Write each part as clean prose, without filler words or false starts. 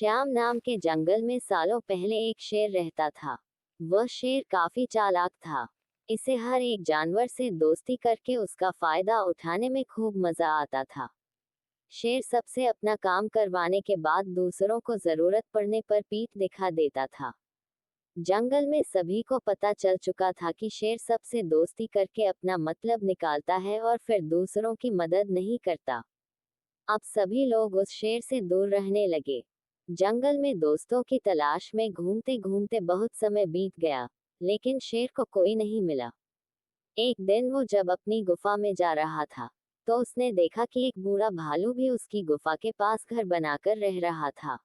श्याम नाम के जंगल में सालों पहले एक शेर रहता था। वह शेर काफी चालाक था। इसे हर एक जानवर से दोस्ती करके उसका फायदा उठाने में खूब मजा आता था। शेर सबसे अपना काम करवाने के बाद दूसरों को जरूरत पड़ने पर पीठ दिखा देता था। जंगल में सभी को पता चल चुका था कि शेर सबसे दोस्ती करके अपना मतलब निकालता है और फिर दूसरों की मदद नहीं करता। अब सभी लोग उस शेर से दूर रहने लगे। जंगल में दोस्तों की तलाश में घूमते घूमते बहुत समय बीत गया, लेकिन शेर को कोई नहीं मिला। एक दिन वो जब अपनी गुफा में जा रहा था, तो उसने देखा कि एक बूढ़ा भालू भी उसकी गुफा के पास घर बनाकर रह रहा था।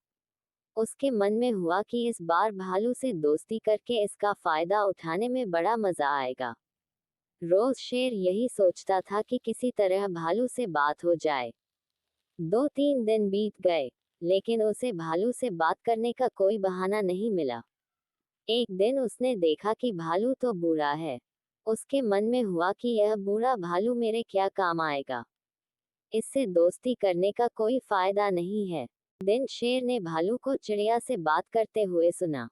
उसके मन में हुआ कि इस बार भालू से दोस्ती करके इसका फायदा उठाने में बड़ा मजा आएगा। रोज शेर यही सोचता था कि किसी तरह भालू से बात हो जाए। 2-3 दिन बीत गए, लेकिन उसे भालू से बात करने का कोई बहाना नहीं मिला। एक दिन उसने देखा कि भालू तो बूढ़ा है। उसके मन में हुआ कि यह बूढ़ा भालू मेरे क्या काम आएगा। इससे दोस्ती करने का कोई फायदा नहीं है। दिन शेर ने भालू को चिड़िया से बात करते हुए सुना।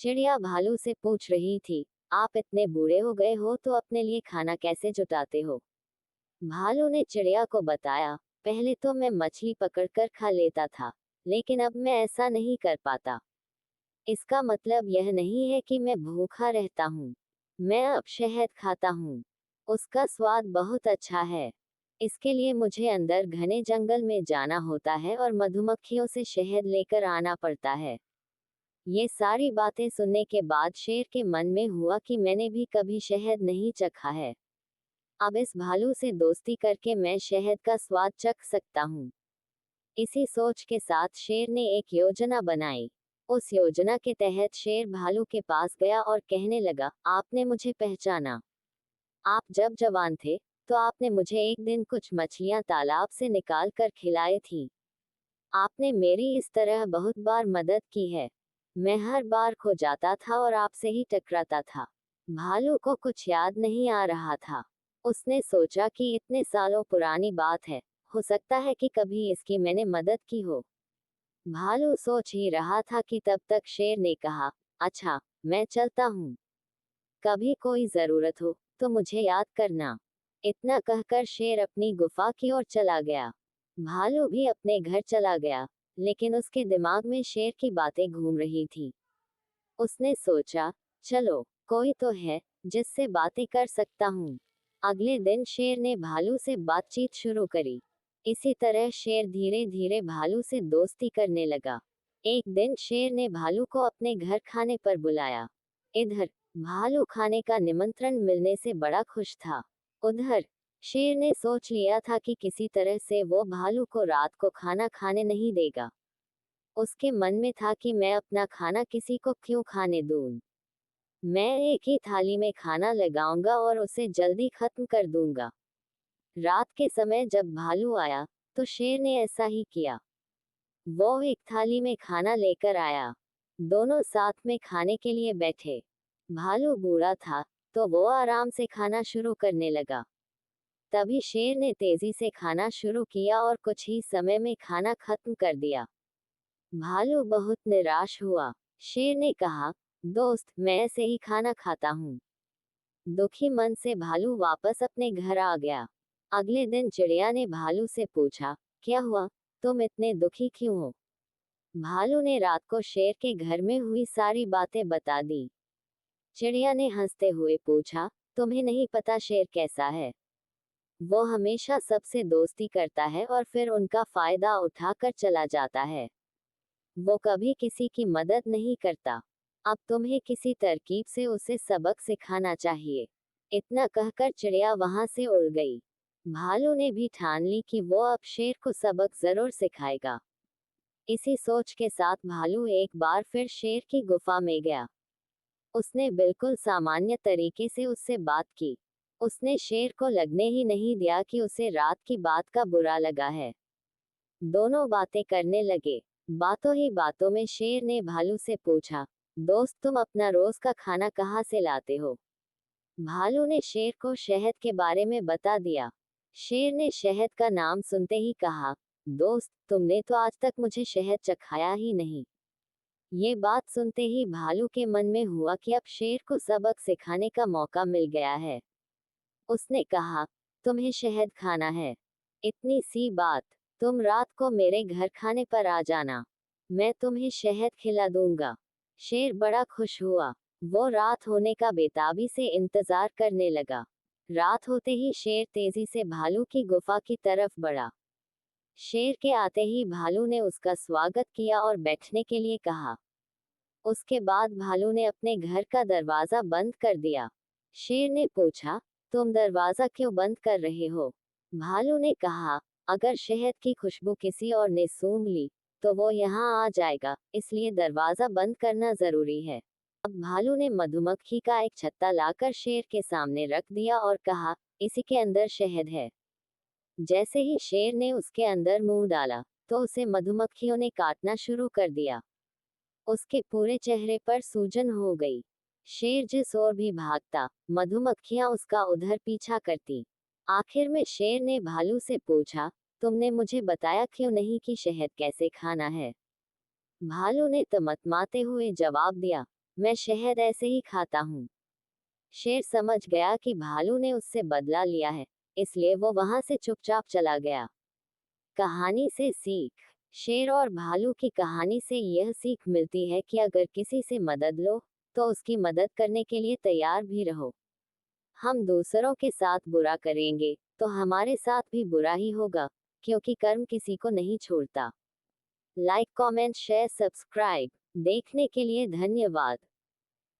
चिड़िया भालू से पूछ रही थी, आप इतने बूढ़े हो गए हो तो अपने लिए खाना कैसे जुटाते हो? भालू ने चिड़िया को बताया, पहले तो मैं मछली पकड़कर खा लेता था, लेकिन अब मैं ऐसा नहीं कर पाता। इसका मतलब यह नहीं है कि मैं भूखा रहता हूँ। मैं अब शहद खाता हूँ। उसका स्वाद बहुत अच्छा है। इसके लिए मुझे अंदर घने जंगल में जाना होता है और मधुमक्खियों से शहद लेकर आना पड़ता है। ये सारी बातें सुनने के बाद शेर के मन में हुआ कि मैंने भी कभी शहद नहीं चखा है। अब इस भालू से दोस्ती करके मैं शहद का स्वाद चख सकता हूँ। इसी सोच के साथ शेर ने एक योजना बनाई। उस योजना के तहत शेर भालू के पास गया और कहने लगा, आपने मुझे पहचाना। आप जब जवान थे, तो आपने मुझे एक दिन कुछ मछलियां तालाब से निकाल कर खिलाई थी। आपने मेरी इस तरह बहुत बार मदद की है। मैं हर बार खो जाता था और आपसे ही टकराता था। भालू को कुछ याद नहीं आ रहा था। उसने सोचा कि इतने सालों पुरानी बात है, हो सकता है कि कभी इसकी मैंने मदद की हो। भालू सोच ही रहा था कि तब तक शेर ने कहा, अच्छा, मैं चलता हूँ। कभी कोई जरूरत हो तो मुझे याद करना। इतना कहकर शेर अपनी गुफा की ओर चला गया। भालू भी अपने घर चला गया, लेकिन उसके दिमाग में शेर की बातें घूम रही थी। उसने सोचा, चलो, कोई तो है जिससे बातें कर सकता हूँ। अगले दिन शेर ने भालू से बातचीत शुरू करी। इसी तरह शेर धीरे धीरे भालू से दोस्ती करने लगा। एक दिन शेर ने भालू को अपने घर खाने पर बुलाया। इधर भालू खाने का निमंत्रण मिलने से बड़ा खुश था। उधर शेर ने सोच लिया था कि किसी तरह से वो भालू को रात को खाना खाने नहीं देगा। उसके मन में था कि मैं अपना खाना किसी को क्यों खाने दूं। मैं एक ही थाली में खाना लगाऊंगा और उसे जल्दी खत्म कर दूंगा। रात के समय जब भालू आया, तो शेर ने ऐसा ही किया। वो एक थाली में खाना लेकर आया। दोनों साथ में खाने के लिए बैठे। भालू बूढ़ा था, तो वो आराम से खाना शुरू करने लगा। तभी शेर ने तेजी से खाना शुरू किया और कुछ ही समय में खाना खत्म कर दिया। भालू बहुत निराश हुआ। शेर ने कहा, दोस्त, मैं ऐसे ही खाना खाता हूँ। दुखी मन से भालू वापस अपने घर आ गया। अगले दिन चिड़िया ने भालू से पूछा, क्या हुआ, तुम इतने दुखी क्यों हो? भालू ने रात को शेर के घर में हुई सारी बातें बता दी। चिड़िया ने हंसते हुए पूछा, तुम्हें नहीं पता शेर कैसा है? वो हमेशा सबसे दोस्ती करता है और फिर उनका फायदा उठाकर चला जाता है। वो कभी किसी की मदद नहीं करता। अब तुम्हें किसी तरकीब से उसे सबक सिखाना चाहिए। इतना कहकर चिड़िया वहां से उड़ गई। भालू ने भी ठान ली कि वो अब शेर को सबक जरूर सिखाएगा। इसी सोच के साथ भालू एक बार फिर शेर की गुफा में गया। उसने बिल्कुल सामान्य तरीके से उससे बात की। उसने शेर को लगने ही नहीं दिया कि उसे रात की बात का बुरा लगा है। दोनों बातें करने लगे। बातों ही बातों में शेर ने भालू से पूछा, दोस्त, तुम अपना रोज का खाना कहाँ से लाते हो? भालू ने शेर को शहद के बारे में बता दिया। शेर ने शहद का नाम सुनते ही कहा, दोस्त, तुमने तो आज तक मुझे शहद चखाया ही नहीं। ये बात सुनते ही भालू के मन में हुआ कि अब शेर को सबक सिखाने का मौका मिल गया है। उसने कहा, तुम्हें शहद खाना है? इतनी सी बात। तुम रात को मेरे घर खाने पर आ जाना, मैं तुम्हें शहद खिला दूंगा। शेर बड़ा खुश हुआ। वो रात होने का बेताबी से इंतजार करने लगा। रात होते ही शेर तेजी से भालू की गुफा की तरफ बढ़ा। शेर के आते ही भालू ने उसका स्वागत किया और बैठने के लिए कहा। उसके बाद भालू ने अपने घर का दरवाजा बंद कर दिया। शेर ने पूछा, तुम दरवाजा क्यों बंद कर रहे हो? भालू ने कहा, अगर शहद की खुशबू किसी और ने सूंघ ली तो वो यहाँ आ जाएगा, इसलिए दरवाजा बंद करना जरूरी है। अब भालू ने मधुमक्खी का एक छत्ता लाकर शेर के सामने रख दिया और कहा, इसी के अंदर शहद है। जैसे ही शेर ने उसके अंदर मुंह डाला तो उसे मधुमक्खियों ने काटना शुरू कर दिया। उसके पूरे चेहरे पर सूजन हो गई। शेर जिस ओर भी भागता, मधुमक्खियां उसका उधर पीछा करती। आखिर में शेर ने भालू से पूछा, तुमने मुझे बताया क्यों नहीं कि शहद कैसे खाना है? भालू ने तमतमाते हुए जवाब दिया, मैं शहद ऐसे ही खाता हूँ। शेर समझ गया कि भालू ने उससे बदला लिया है, इसलिए वो वहां से चुपचाप चला गया। कहानी से सीख। शेर और भालू की कहानी से यह सीख मिलती है कि अगर किसी से मदद लो तो उसकी मदद करने के लिए तैयार भी रहो। हम दूसरों के साथ बुरा करेंगे तो हमारे साथ भी बुरा ही होगा, क्योंकि कर्म किसी को नहीं छोड़ता। Like, comment, share, subscribe. देखने के लिए धन्यवाद।